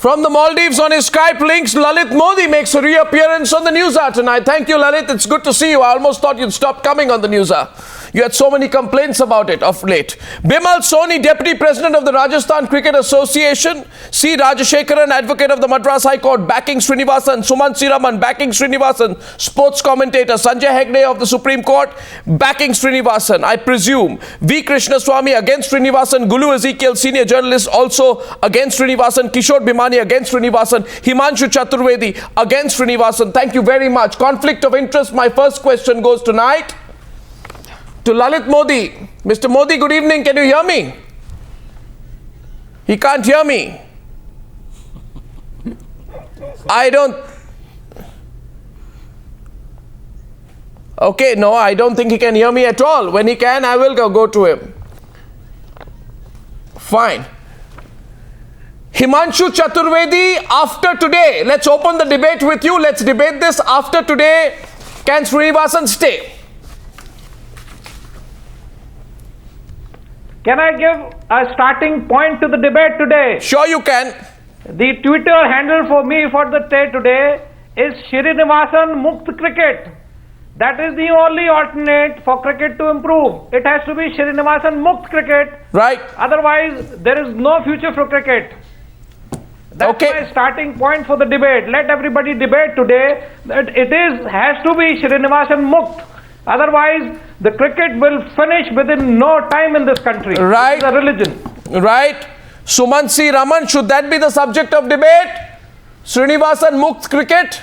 From the Maldives on his Skype links, Lalit Modi makes a reappearance on the Newshour tonight. Thank you, Lalit. It's good to see you. I almost thought you'd stop coming on the Newshour. You had so many complaints about it of late. Bimal Soni, Deputy President of the Rajasthan Cricket Association. C. Rajashekaran, Advocate of the Madras High Court, backing Srinivasan. Sumant Siraman, backing Srinivasan. Sports commentator Sanjay Hegde of the Supreme Court, backing Srinivasan. I presume V. Krishnaswamy against Srinivasan. Gulu Ezekiel, senior journalist, also against Srinivasan. Kishore Bhimani against Srinivasan. Himanshu Chaturvedi against Srinivasan. Thank you very much. Conflict of interest. My first question goes tonight to Lalit Modi. Mr. Modi, good evening. Can you hear me? He can't hear me. I don't. Okay, no, I don't think he can hear me at all. When he can, I will go to him. Fine. Himanshu Chaturvedi, after today, let's open the debate with you. Let's debate this. After today, can Srinivasan stay? Can I give a starting point to the debate today? Sure you can. The Twitter handle for me for the day today is Srinivasan Mukt Cricket. That is the only alternate for cricket to improve. It has to be Srinivasan Mukt Cricket. Right. Otherwise, there is no future for cricket. That's my starting point for the debate. Let everybody debate today that has to be Srinivasan Mukt. Otherwise, the cricket will finish within no time in this country. Right. It's a religion. Right. Sumant C. Raman, should that be the subject of debate? Srinivasan Mukt Cricket?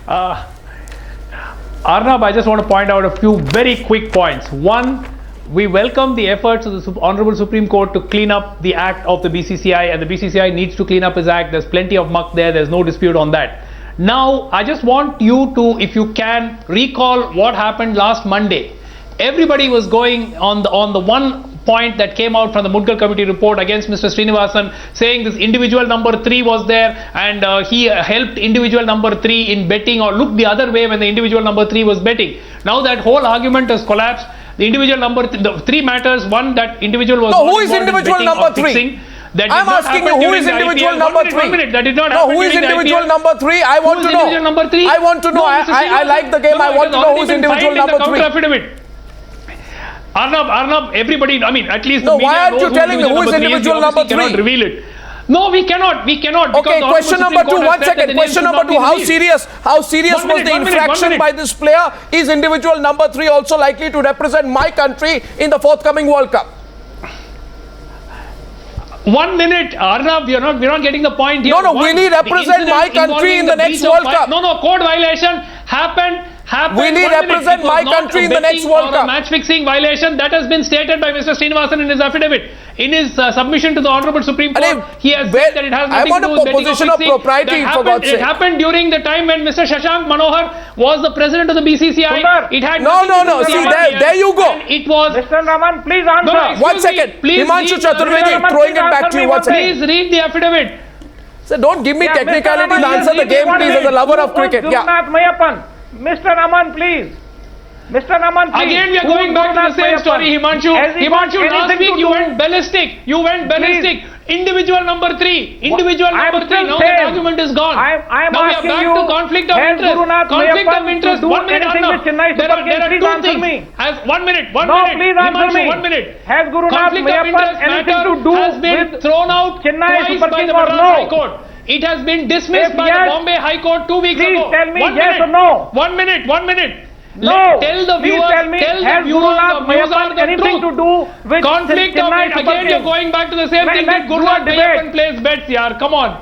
Arnab, I just want to point out a few very quick points. One, we welcome the efforts of the Honorable Supreme Court to clean up the act of the BCCI, and the BCCI needs to clean up his act. There's plenty of muck there. There's no dispute on that. Now, I just want you to, if you can, recall what happened last Monday. Everybody was going on the one point that came out from the Mudgal Committee report against Mr. Srinivasan, saying this individual number 3 was there and he helped individual number 3 in betting or looked the other way when the individual number 3 was betting. Now that whole argument has collapsed. The individual number the 3 matters. One, that individual was who is individual number 3? I'm asking you, who is individual number 3? 1 minute, that did not happen. No, who is individual number 3? I want to know. Individual number 3? I want to know. I like the game. I want to know who is individual number 3. Arnab, everybody, I mean, at least no, why aren't you telling me who is individual number 3? Cannot reveal it. No, we cannot. Okay, question number 2. 1 second. Question number 2. How serious was the infraction by this player? Is individual number 3 also likely to represent my country in the forthcoming World Cup? 1 minute, Arnab, we're not getting the point here. No, will he represent my country in the next World Cup? No, code violation happened. Will he represent my country in the next World Cup? Match fixing violation that has been stated by Mr. Srinivasan in his affidavit. In his submission to the Honorable Supreme Court, he has said that it has nothing to do with betting or position of propriety, for God's sake. It happened during the time when Mr. Shashank Manohar was the president of the BCCI. It had no. See, there you go. It was Mr. Raman, please answer. No, 1 second. Himanshu Chaturvedi throwing it back to you. 1 second. Please read the affidavit. So don't give me technicality to answer the game, please, as a lover of cricket. Gurunath Meiyappan. Mr. Raman, please. Mr. Raman, please. Again, we are going back to the same story, Himanshu. Himanshu, last week you went ballistic. Individual number 3. Individual number 3. Now the argument is gone. I am now we are asking back you, to conflict of interest. Conflict of interest. 1 minute, Arnab. There are two things. 1 minute. Please answer me. 1 minute. Has Gurunath Meiyappan anything to do has been with thrown out Chennai twice Super by Kings the or Madras no? High Court. It has been dismissed by the Bombay High Court 2 weeks ago. Please tell me yes or no. 1 minute. 1 minute. No. Tell the viewers, tell me, has Gurunath Meiyappan anything to do with conflict of Chennai it? Super Again, Kings? you're going back to the same thing. Gurunath Meiyappan plays bets, yaar. Come on.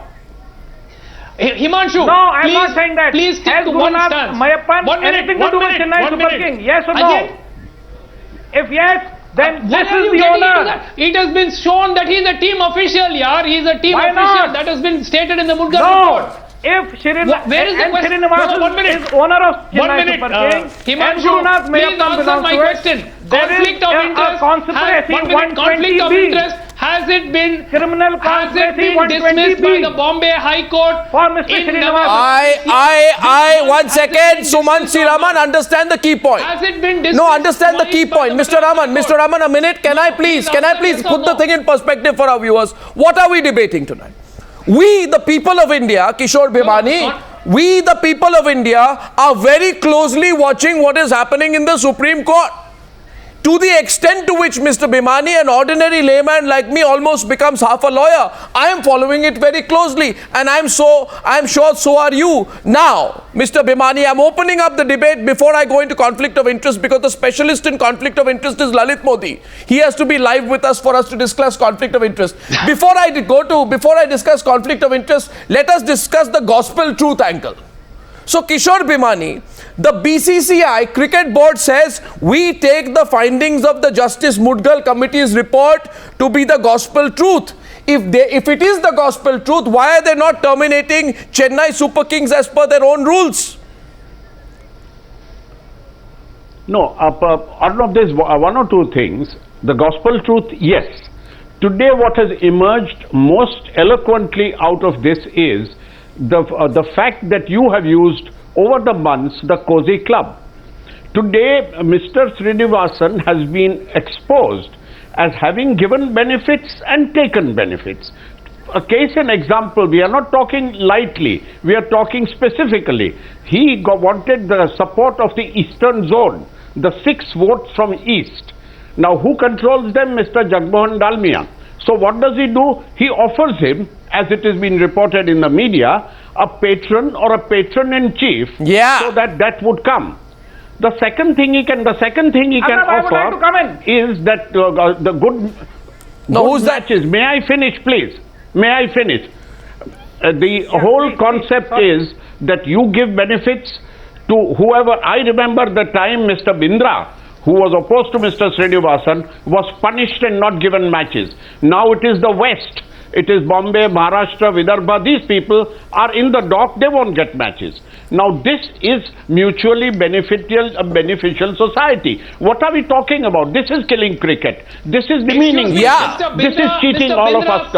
Himanshu, no, I'm not saying that. Please stick to one stance. Meiyappan 1 minute. anything to do with Chennai Super Kings? Yes or no? If yes, then this is the owner. It has been shown that he is a team official, yaar. He is a team official. That has been stated in the Mudgal report. If where is the question? Srinivasan is owner of Chennai Super Kings, Himanshu, please answer my question. Conflict of interest, has it been criminal conspiracy dismissed by the Bombay High Court for Mr. Srinivasan? I 1 second, Sumant Siraman, understand the key point. Has it been dismissed? No, understand the key point. Mr. Raman, a minute. Can I please put the thing in perspective for our viewers? What are we debating tonight? We, the people of India, Kishore Bhimani, we, the people of India, are very closely watching what is happening in the Supreme Court. To the extent to which Mr. Bhimani, an ordinary layman like me, almost becomes half a lawyer, I am following it very closely, and I am sure so are you. Now, Mr. Bhimani, I am opening up the debate before I go into conflict of interest, because the specialist in conflict of interest is Lalit Modi. He has to be live with us for us to discuss conflict of interest. Before I discuss conflict of interest, let us discuss the gospel truth angle. So, Kishore Bhimani, the BCCI cricket board says we take the findings of the Justice Mudgal Committee's report to be the gospel truth. If it is the gospel truth, why are they not terminating Chennai Super Kings as per their own rules? No, Arnav, there's one or two things. The gospel truth, yes. Today what has emerged most eloquently out of this is the fact that you have used over the months the cozy club. Today Mr. Srinivasan has been exposed as having given benefits and taken benefits. A case and example, we are not talking lightly, we are talking specifically. He wanted the support of the eastern zone, the 6 votes from east. Now who controls them? Mr. Jagmohan Dalmia. So what does he do? He offers him, as it has been reported in the media, a patron or a patron-in-chief, so that would come. The second thing he can offer is that the good matches. May I finish, please? May I finish? The whole concept is that you give benefits to whoever. I remember the time Mr. Bindra, who was opposed to Mr. Srinivasan, was punished and not given matches. Now it is the West. It is Bombay, Maharashtra, Vidarbha. These people are in the dock. They won't get matches. Now this is mutually beneficial society. What are we talking about? This is killing cricket. This is demeaning cricket. This is cheating all of us.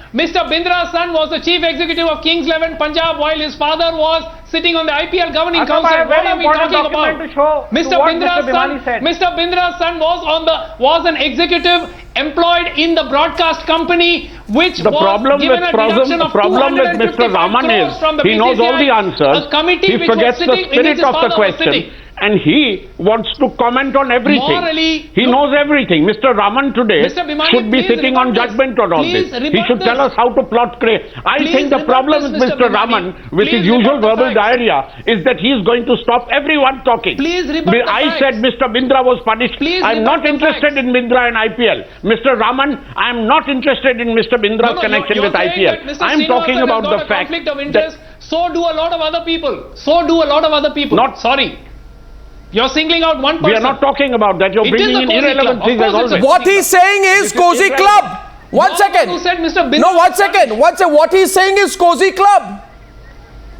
Mr. Bindra's son was the chief executive of Kings 11 Punjab, while his father was sitting on the IPL governing council. What are we talking about? Mr. Bindra's son was an executive employed in the broadcast company, which the problem with Mr. Raman is he knows all the answers. He forgets the spirit of the question. And he wants to comment on everything. Morally, he knows everything. Mr. Raman today should be sitting on judgment on all this. He should tell us how to plot cricket. I think the problem with Mr. Raman, with his usual verbal diarrhea, is that he is going to stop everyone talking. I said Mr. Bindra was punished. I'm not interested in Bindra and IPL. Mr. Raman, I'm not interested in Mr. Bindra's connection with IPL. I'm talking about the fact that so do a lot of other people. Sorry. You're singling out one person. We are not talking about that. You're bringing in irrelevant things as always. What he's saying is cozy club. One second. What he's saying is cozy club.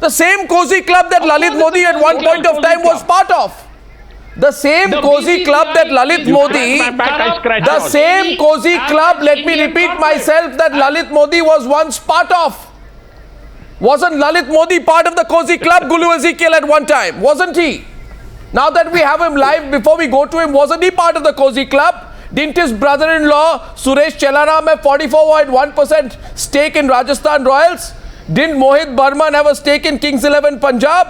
The same cozy club that Lalit Modi at one point of time was part of. The same cozy club that Lalit Modi, the same cozy club, let me repeat myself, that Lalit Modi was once part of. Wasn't Lalit Modi part of the cozy club, Gulu Ezekiel, at one time? Wasn't he? Now that we have him live, before we go to him, wasn't he part of the cozy club? Didn't his brother-in-law, Suresh Chelaram, have 44.1% stake in Rajasthan Royals? Didn't Mohit Burman have a stake in Kings 11 Punjab?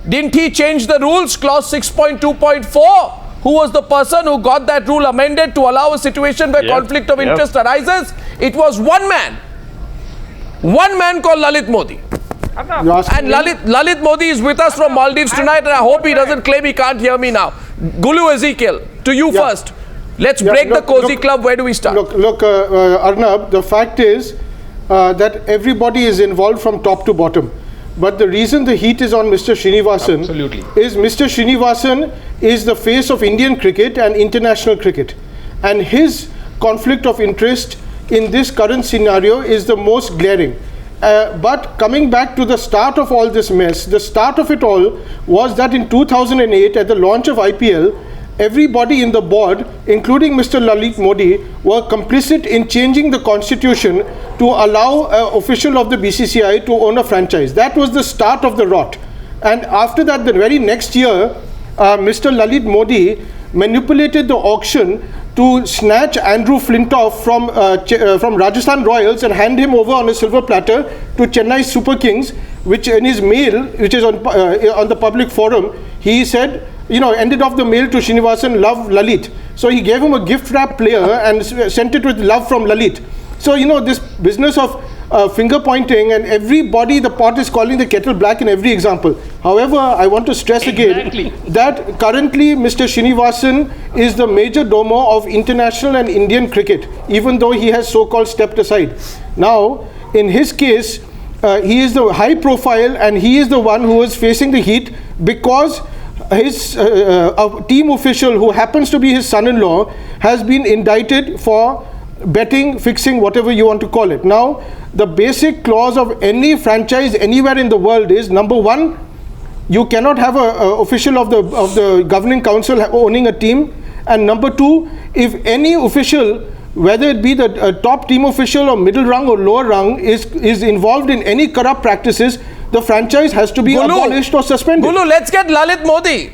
Didn't he change the rules, clause 6.2.4? Who was the person who got that rule amended to allow a situation where conflict of interest arises? It was one man called Lalit Modi. And Lalit Modi is with us from Maldives tonight, and I hope he doesn't claim he can't hear me now. Gulu Ezekiel, to you first. Let's break the cozy club. Where do we start? Look, Arnab, the fact is that everybody is involved from top to bottom. But the reason the heat is on Mr. Srinivasan is Mr. Srinivasan is the face of Indian cricket and international cricket. And his conflict of interest in this current scenario is the most glaring. But coming back to the start of all this mess, the start of it all was that in 2008, at the launch of IPL, everybody in the board, including Mr. Lalit Modi, were complicit in changing the constitution to allow an official of the BCCI to own a franchise. That was the start of the rot. And after that, the very next year, Mr. Lalit Modi manipulated the auction to snatch Andrew Flintoff from Rajasthan Royals and hand him over on a silver platter to Chennai Super Kings, which in his mail, which is on the public forum, he said, ended off the mail to Srinivasan, love Lalit. So he gave him a gift wrap player and sent it with love from Lalit. So, this business of finger pointing, and everybody, the pot is calling the kettle black in every example. However, I want to stress again that currently Mr. Srinivasan is the major domo of international and Indian cricket, even though he has so-called stepped aside. Now, in his case, he is the high profile and he is the one who is facing the heat because his a team official who happens to be his son-in-law has been indicted for betting, fixing, whatever you want to call it. Now, the basic clause of any franchise anywhere in the world is, number one, you cannot have an official of the governing council owning a team, and number two, if any official, whether it be the top team official or middle rung or lower rung, is involved in any corrupt practices, the franchise has to be abolished or suspended. Gulu, let's get Lalit Modi.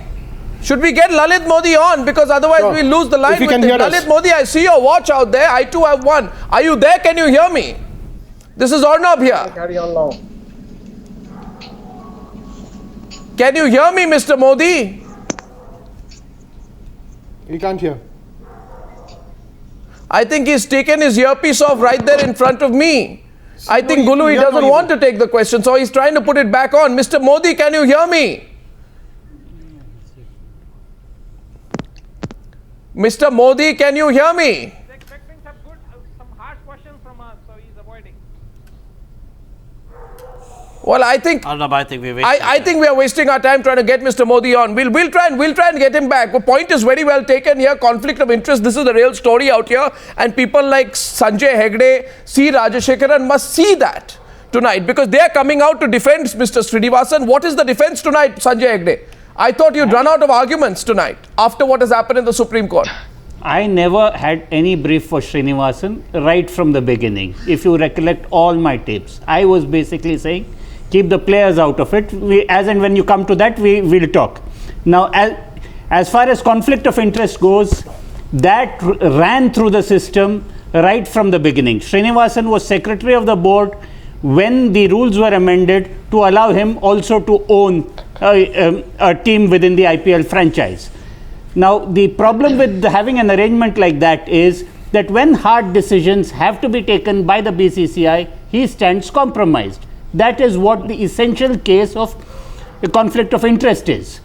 Should we get Lalit Modi on? Because otherwise we lose the line with him. Lalit Modi, I see your watch out there. I too have one. Are you there? Can you hear me? This is Arnab here. Carry on now. Can you hear me, Mr. Modi? He can't hear. I think he's taken his earpiece off right there in front of me. I think Gulu, he doesn't want to take the question, so he's trying to put it back on. Mr. Modi, can you hear me? Mr. Modi, can you hear me? He's expecting some harsh questions from us, so he's avoiding. Well, I think we are wasting our time trying to get Mr. Modi on. We'll try and get him back. The point is very well taken here. Conflict of interest. This is the real story out here, and people like Sanjay Hegde, C. Rajashekaran must see that tonight, because they are coming out to defend Mr. Srinivasan. What is the defense tonight, Sanjay Hegde? I thought you'd run out of arguments tonight after what has happened in the Supreme Court. I never had any brief for Srinivasan right from the beginning. If you recollect all my tapes, I was basically saying, keep the players out of it. As and when you come to that, we'll talk. Now, as far as conflict of interest goes, that ran through the system right from the beginning. Srinivasan was secretary of the board when the rules were amended to allow him also to own a team within the IPL franchise. Now, the problem with having an arrangement like that is that when hard decisions have to be taken by the BCCI, he stands compromised. That is what the essential case of a conflict of interest is.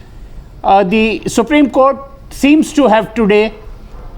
The Supreme Court seems to have today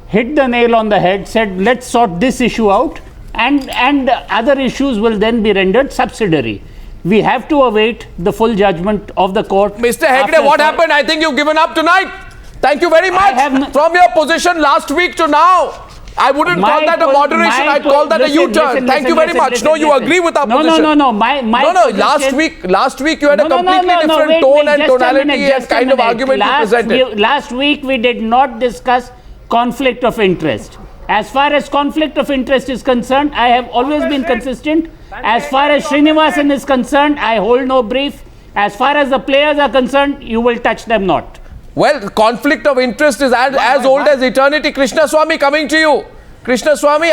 hit the nail on the head, said let's sort this issue out, and other issues will then be rendered subsidiary. We have to await the full judgment of the court. Mr. Hegde, what happened? I think you've given up tonight. Thank you very much. From your position last week to now, I wouldn't call that a moderation. I'd call that a U-turn. Thank you very much. No, you agree with our position. No. Last week you had a completely different tone and tonality and kind of argument you presented. Last week we did not discuss conflict of interest. As far as conflict of interest is concerned, I have always been consistent. As far as Srinivasan is concerned, I hold no brief. As far as the players are concerned, you will touch them not. Well, conflict of interest is as old as eternity. Krishna Swami, coming to you. Krishna Swami,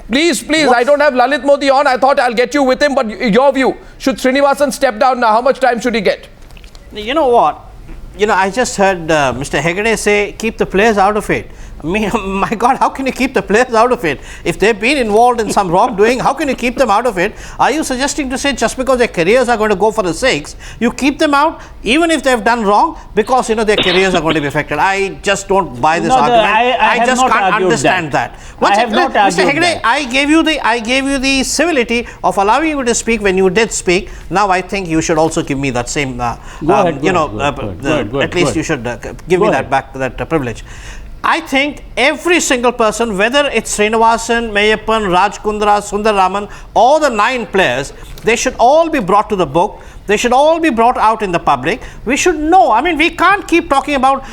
please, I don't have Lalit Modi on. I thought I'll get you with him, but your view. Should Srinivasan step down now? How much time should he get? You know what? I just heard Mr. Hegde say, keep the players out of it. My God, how can you keep the players out of it? If they've been involved in some wrongdoing, how can you keep them out of it? Are you suggesting to say just because their careers are going to go for the sakes, you keep them out even if they've done wrong because their careers are going to be affected? I just don't buy this argument. I just can't understand that. Mr. Hegde, I gave you the civility of allowing you to speak when you did speak. Now I think you should also give me that same at least you should give me that back, that privilege. I think every single person, whether it's Srinivasan, Meiyappan, Raj Kundra, Sundar Raman, all the 9 players, they should all be brought to the book. They should all be brought out in the public. We should know. I mean, we can't keep talking about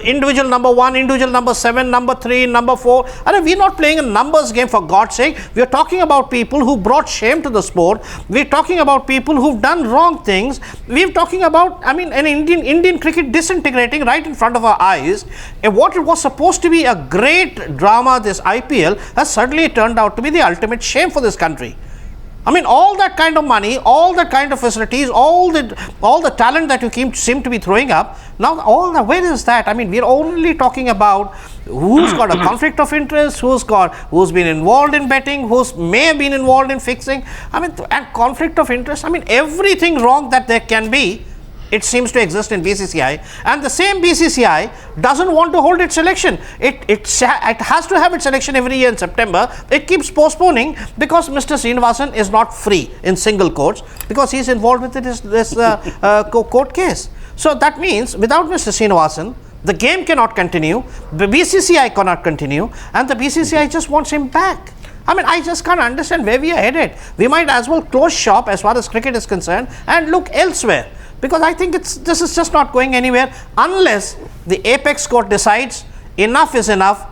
individual number 1, individual number 7, number 3, number 4. I mean, we're not playing a numbers game, for God's sake. We're talking about people who brought shame to the sport. We're talking about people who've done wrong things. We're talking about, I mean, an Indian cricket disintegrating right in front of our eyes. And what it was supposed to be a great drama, this IPL, has suddenly turned out to be the ultimate shame for this country. I mean, all that kind of money, all that kind of facilities, all the talent that you seem to be throwing up, now where is that? I mean, we're only talking about who's got a conflict of interest, who's been involved in betting, who's may have been involved in fixing. I mean, and conflict of interest, I mean, everything wrong that there can be, it seems to exist in BCCI, and the same BCCI doesn't want to hold its election. It has to have its election every year in September. It keeps postponing because Mr. Srinivasan is not free in single courts because he's involved with this court case. So that means without Mr. Srinivasan, the game cannot continue, the BCCI cannot continue, and the BCCI just wants him back. I mean, I just can't understand where we are headed. We might as well close shop as far as cricket is concerned and look elsewhere. Because I think this is just not going anywhere unless the apex court decides enough is enough,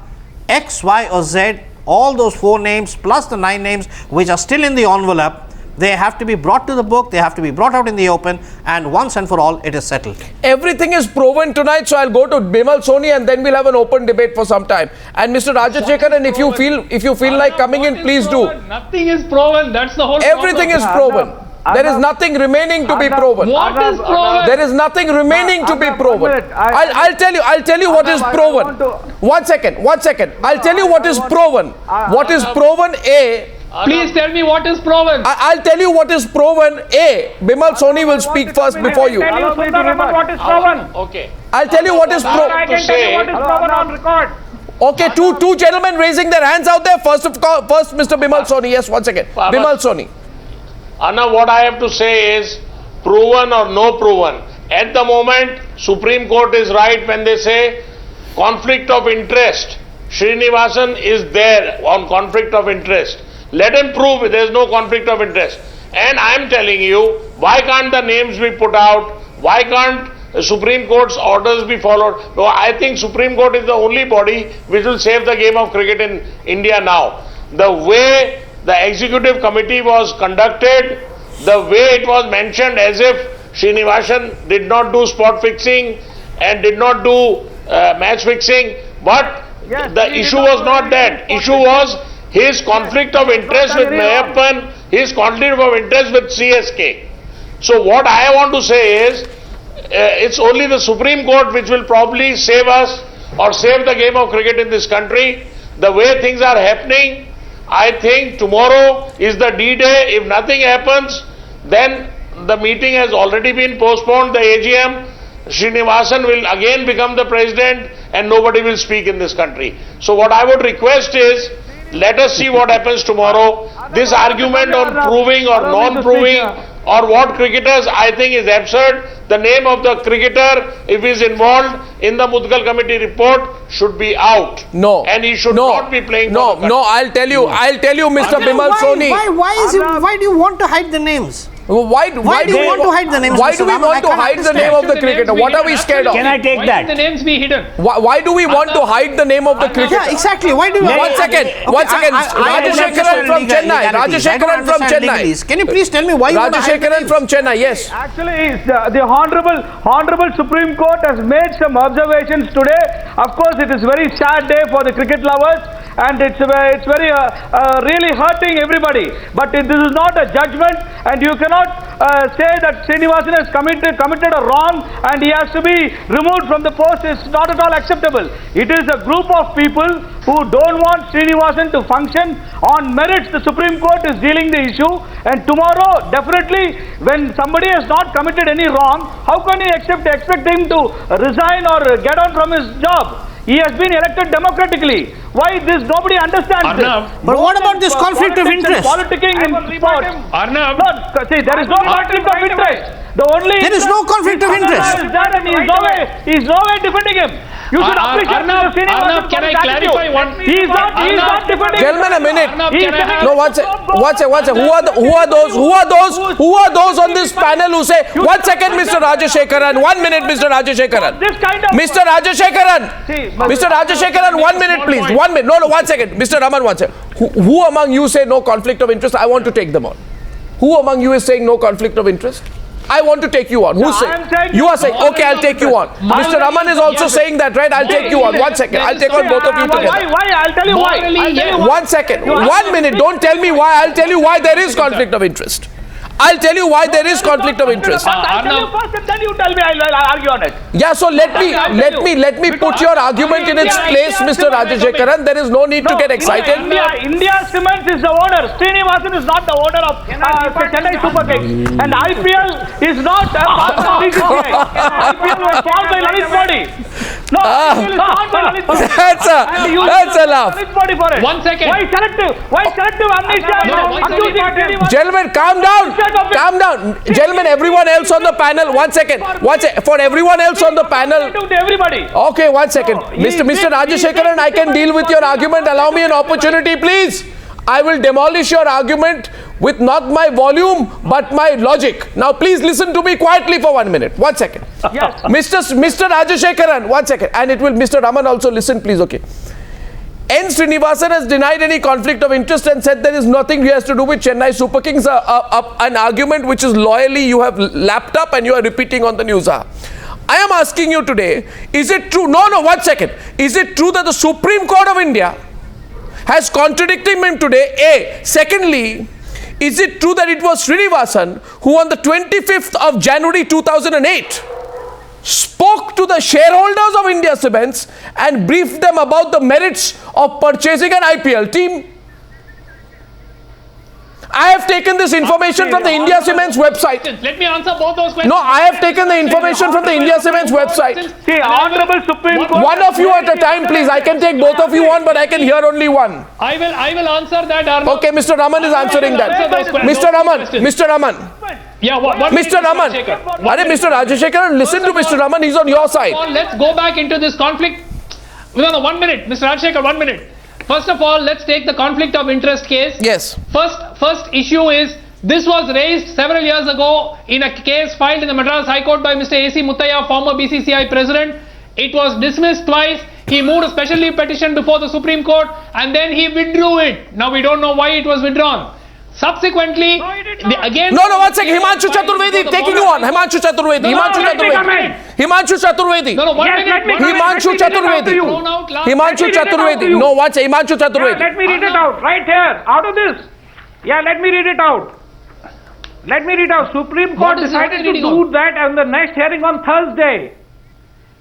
X, Y or Z, all those 4 names plus the 9 names which are still in the envelope, they have to be brought to the book, they have to be brought out in the open, and once and for all it is settled. Everything is proven tonight, so I'll go to Bimal Soni and then we'll have an open debate for some time. And Mr. Rajashekaran, if you feel like coming in, please do. Nothing is proven, that's the whole Everything is proven. There is nothing remaining to be proven. What is proven? There is nothing remaining to be proven. I'll tell you what is proven. 1 second. I'll tell you what is proven. What is proven, A. Please tell me what is proven. I'll tell you what is proven, A. Bimal Soni will speak first before you. Tell me what is proven. Okay. I'll tell you what is proven. I can tell you what is proven on record. Okay, two gentlemen raising their hands out there. First, Mr. Bimal Soni. Yes, 1 second. Bimal Soni. Anna, what I have to say is, proven or no proven, at the moment, Supreme Court is right when they say conflict of interest. Srinivasan is there on conflict of interest. Let him prove there is no conflict of interest. And I am telling you, why can't the names be put out? Why can't Supreme Court's orders be followed? No, I think Supreme Court is the only body which will save the game of cricket in India now. The way the executive committee was conducted, the way it was mentioned as if Srinivasan did not do spot fixing and did not do match fixing, but the issue was not that. Issue was his conflict of interest with Meiyappan, his conflict of interest with CSK. So what I want to say is, it's only the Supreme Court which will probably save us or save the game of cricket in this country. The way things are happening, I think tomorrow is the D-Day. If nothing happens, then the meeting has already been postponed, the AGM. Srinivasan will again become the president and nobody will speak in this country. So what I would request is, let us see what happens tomorrow. This argument on proving or non-proving or what cricketers, I think is absurd. The name of the cricketer, if he is involved in the Mudgal committee report, should be out. No. And he should not be playing. No, I'll tell you, Mr. Bimal Soni. Why do you want to hide the names? Why do we want to hide the names? Why do we want to hide the name of the cricketer? What are we scared of? Can I take that? Why should the names be hidden? Why do we want to hide the name of the cricketer? Yeah, exactly. Why do we? One second. Rajashekaran from Chennai. Can you please tell me why you want to hide the Rajashekaran names? from Chennai. Yes. Actually, the Honorable Supreme Court has made some observations today. Of course, it is very sad day for the cricket lovers, and it's very really hurting everybody. But this is not a judgment, and you cannot say that Srinivasan has committed a wrong and he has to be removed from the post. Is not at all acceptable. It is a group of people who don't want Srinivasan to function on merits. The Supreme Court is dealing the issue, and tomorrow definitely when somebody has not committed any wrong, how can you expect him to resign or get on from his job? He has been elected democratically. Why this? Nobody understands this. But what about this conflict of interest? Politicking in sports. Arnab. No, see, there is no conflict of interest. The only There is no conflict of interest. is that, and he's no way defending him. You should appreciate Arnab, Mr. Srinivasan Arnab, can I for his clarify attitude. one? He's not defending him. Gentlemen, a minute. Arnab, He's can I have- No, one second. Who are those on this panel who say, 1 second, Mr. Rajashekaran, 1 minute, Mr. Rajashekaran. This kind of Mr. Rajashekaran, See, Mr. Rajashekaran, 1 minute, please. 1 minute. No, 1 second. Mr. Raman, 1 second. Who among you say no conflict of interest? I want to take them on. Who among you is saying no conflict of interest? I want to take you on. Who's saying? You are saying, okay, I'll take you on. Mr. Raman is also saying that, right? I'll take you on. 1 second. I'll take on both of you together. Why? I'll tell you why. I'll tell you why. 1 second. 1 minute. Don't tell me why. I'll tell you why there is conflict of interest. I'll tell you why there is conflict of interest. I'll tell you first and then you tell me. I'll argue on it. Yeah, so let me put your argument in its place, Mr. Rajashekaran. There is no need to get excited. India Cements is the owner. Srinivasan is not the owner of Chennai Super Kings. And IPL is not BCCI. IPL was formed by Lalit Modi. No, IPL is formed by Lalit Modi. That's a laugh. Lalit Modi for it. 1 second. Why selective amnesia? Accusing Srinivasan. Gentlemen, calm down. Calm down. Gentlemen, everyone else on the panel, 1 second. For everyone else on the panel. To everybody. Okay, 1 second. Mr. Rajashekaran, I can deal with your argument. Allow me an opportunity, please. I will demolish your argument with not my volume, but my logic. Now, please listen to me quietly for 1 minute. 1 second. Yes. Mr. Rajashekaran, 1 second. And it will, Mr. Raman also listen, please, okay. N Srinivasan has denied any conflict of interest and said there is nothing he has to do with Chennai Super Kings, an argument which is loyally you have lapped up and you are repeating on the news. I am asking you today, is it true? No, 1 second. Is it true that the Supreme Court of India has contradicted him today? A. Secondly, is it true that it was Srinivasan who on the 25th of January 2008 spoke to the shareholders of India Cements and briefed them about the merits of purchasing an IPL team? I have taken this information from the India Cements website. Let me answer both those questions. No, I have taken the information from the India Cements website. See, Honorable Supreme Court. One of you at a time, please. I can take both of you on, but I can hear only one. I will answer that, Arnab. Okay, Mr. Raman is answering that. Mr. Raman. Yeah, Mr. Raman. Mr. Rajashekaran, listen to Mr. Raman. He's on your side. Let's go back into this conflict. No, 1 minute. Mr. Rajashekar, 1 minute. First of all, let's take the conflict of interest case. Yes. First issue is, this was raised several years ago in a case filed in the Madras High Court by Mr. A.C. Muttaya, former BCCI president. It was dismissed twice. He moved a special leave petition before the Supreme Court and then he withdrew it. Now we don't know why it was withdrawn. Subsequently, again... No, 1 second. Himanshu Chaturvedi, taking you on. Himanshu Chaturvedi. Himanshu Chaturvedi. No, 1 minute. Himanshu Chaturvedi. Himanshu Chaturvedi. No, what's Himanshu Chaturvedi? Let me read it out. Right here. Out of this. Yeah, let me read it out. Supreme Court decided to do that on the next hearing on Thursday.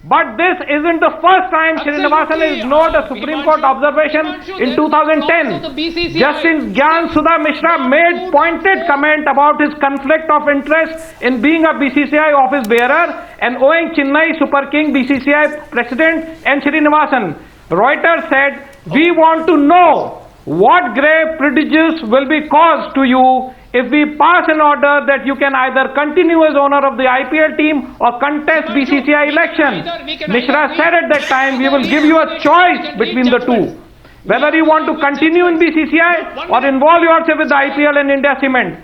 But this isn't the first time Srinivasan has ignored a Supreme Court observation in 2010. Justice Gyan Sudha Mishra made pointed comment about his conflict of interest in being a BCCI office bearer and owing Chennai Super King BCCI President N Srinivasan. Reuters said, "We want to know what grave prejudice will be caused to you if we pass an order that you can either continue as owner of the IPL team or contest BCCI election." Mishra said at that time, "We will give you a choice between the two, whether you want to continue in BCCI or involve yourself with the IPL and India Cement."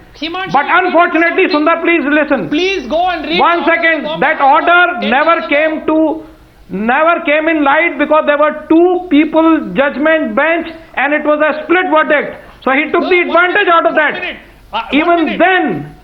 But unfortunately, Sundar, please listen. Please go and read. 1 second. That order never came in light because there were two people judgment bench and it was a split verdict. So he took the advantage out of that. Even then,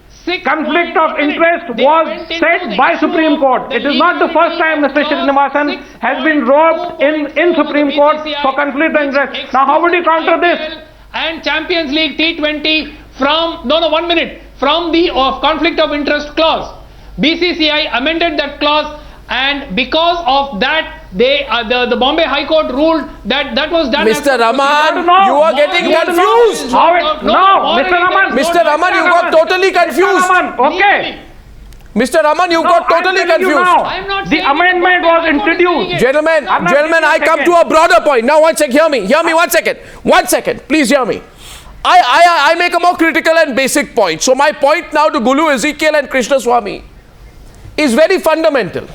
conflict of interest was said by Supreme Court. It is not the first time Mr. Srinivasan has been roped in Supreme Court for conflict of interest. Now, how would you counter this? And Champions League T20 from, 1 minute, from the conflict of interest clause. BCCI amended that clause, and because of that, the Bombay High Court ruled that was done. Mr. Raman, you are getting confused. Mr. Raman, you got totally confused. Okay. Mr. Raman, you got totally confused. I'm not The saying amendment was introduced. Gentlemen, I'm not gentlemen, I giving a come to a broader point. Now, one second, hear me, 1 second. 1 second, please hear me. I make a more critical and basic point. So my point now to Gulu, Ezekiel and Krishna Swami is very fundamental.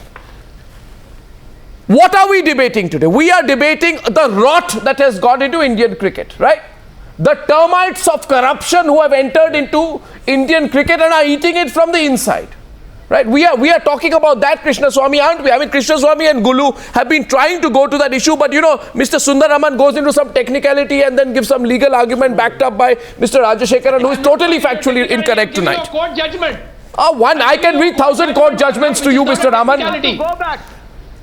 What are we debating today? We are debating the rot that has gone into Indian cricket, right? The termites of corruption who have entered into Indian cricket and are eating it from the inside. Right? We are talking about that, Krishna Swami, aren't we? I mean, Krishna Swami and Gulu have been trying to go to that issue, but you know, Mr. Sundar Raman goes into some technicality and then gives some legal argument backed up by Mr. Rajashekaran, who is totally factually incorrect tonight. Court judgment. I can read 1,000 court judgments to you, Mr. Raman. Go back.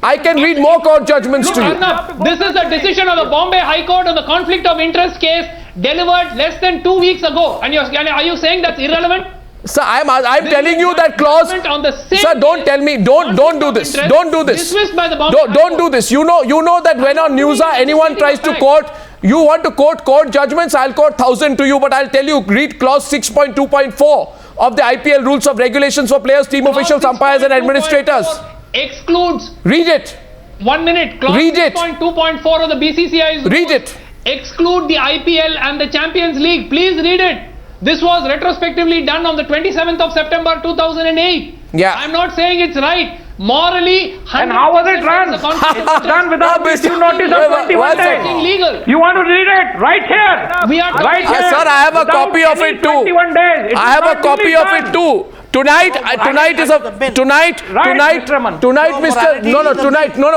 I can read more court judgments to you. Arnab, this is the decision of the Bombay High Court on the conflict of interest case delivered less than 2 weeks ago. And are you saying that's irrelevant? Sir, I'm telling you that clause. Sir, don't tell me. Don't do this. Don't do this. Dismissed by the Bombay Don't do this. You know that when on Newshour anyone tries to quote, you want to quote court judgments, I'll quote 1,000 to you, but I'll tell you, read clause 6.2.4 of the IPL rules of regulations for players, team officials, umpires and administrators. Excludes. Read it. 1 minute. Clause Read it. 6.2.4 of the BCCI's Read it. Exclude the IPL and the Champions League. Please read it. This was retrospectively done on the 27th of September 2008. Yeah. I'm not saying it's right. Morally, And how was it run? It was done without issue notice of 21 days. Legal. You want to read it? Right here. We are Right here. Sir, I have a Without copy of any it too. 21 days. It I is have a not copy really of done. it too. Tonight,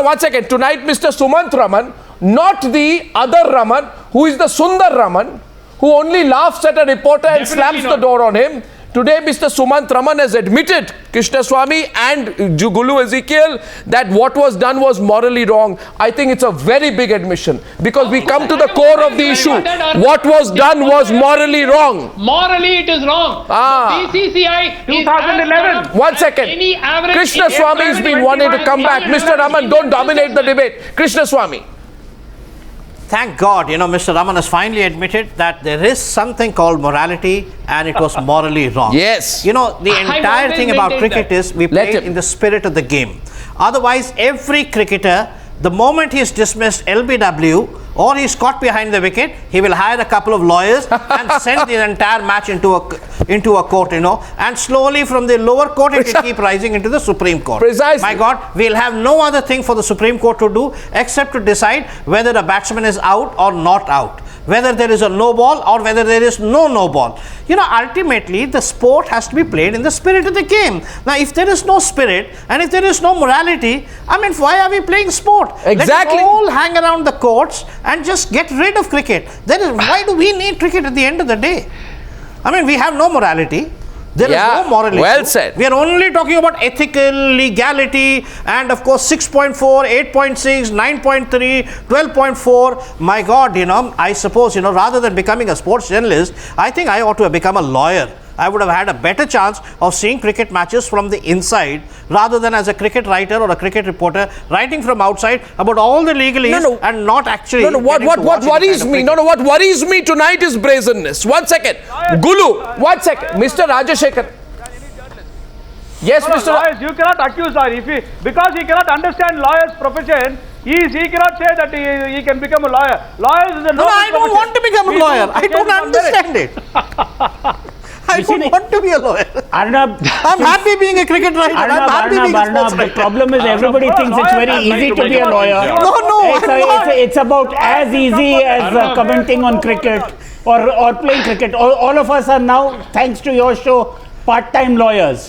one second. Tonight, Mr. Sumant Raman, not the other Raman, who is the Sundar Raman, who only laughs at a reporter and slams the door on him. Today, Mr. Sumant Raman has admitted, Krishna Swami and Gulu Ezekiel, that what was done was morally wrong. I think it's a very big admission because we come to the core of the issue. What was done was morally wrong. Morally, it is wrong. The BCCI 2011. 1 second. Krishna Swami has been wanting to come back. Mr. Raman, don't dominate the debate. Krishna Swami. Thank God, Mr. Raman has finally admitted that there is something called morality and it was morally wrong. Yes. The entire thing about cricket is we play in the spirit of the game. Otherwise, every cricketer, the moment he is dismissed LBW or he is caught behind the wicket, he will hire a couple of lawyers and send the entire match into a court, and slowly from the lower court it will keep rising into the Supreme Court. Precisely. My God, we'll have no other thing for the Supreme Court to do except to decide whether a batsman is out or not out, whether there is a no ball or whether there is no ball. Ultimately the sport has to be played in the spirit of the game. Now, if there is no spirit and if there is no morality, why are we playing sport? Exactly. Let us all hang around the courts and just get rid of cricket. Why do we need cricket at the end of the day? We have no morality. There is no moral issue. Well said. We are only talking about ethical, legality, and of course 6.4, 8.6, 9.3, 12.4. My God, I suppose, rather than becoming a sports journalist, I think I ought to have become a lawyer. I would have had a better chance of seeing cricket matches from the inside rather than as a cricket writer or a cricket reporter writing from outside about all the legalese and not actually. What worries me? What worries me tonight is brazenness. 1 second. Gulu, 1 second. Mr. Rajashekar. Yes, Mr. Lawyers, you cannot accuse her. Because he cannot understand lawyer's profession, he cannot say that he can become a lawyer. Lawyers is a No, I don't want to become a lawyer. I don't understand it. I don't want to be a lawyer. Arnab, I'm happy being a cricket writer. I'm happy being a sports The writer. problem is everybody thinks it's very easy to be a lawyer. No, It's about as easy as commenting on cricket or playing cricket. All of us are now, thanks to your show, part-time lawyers.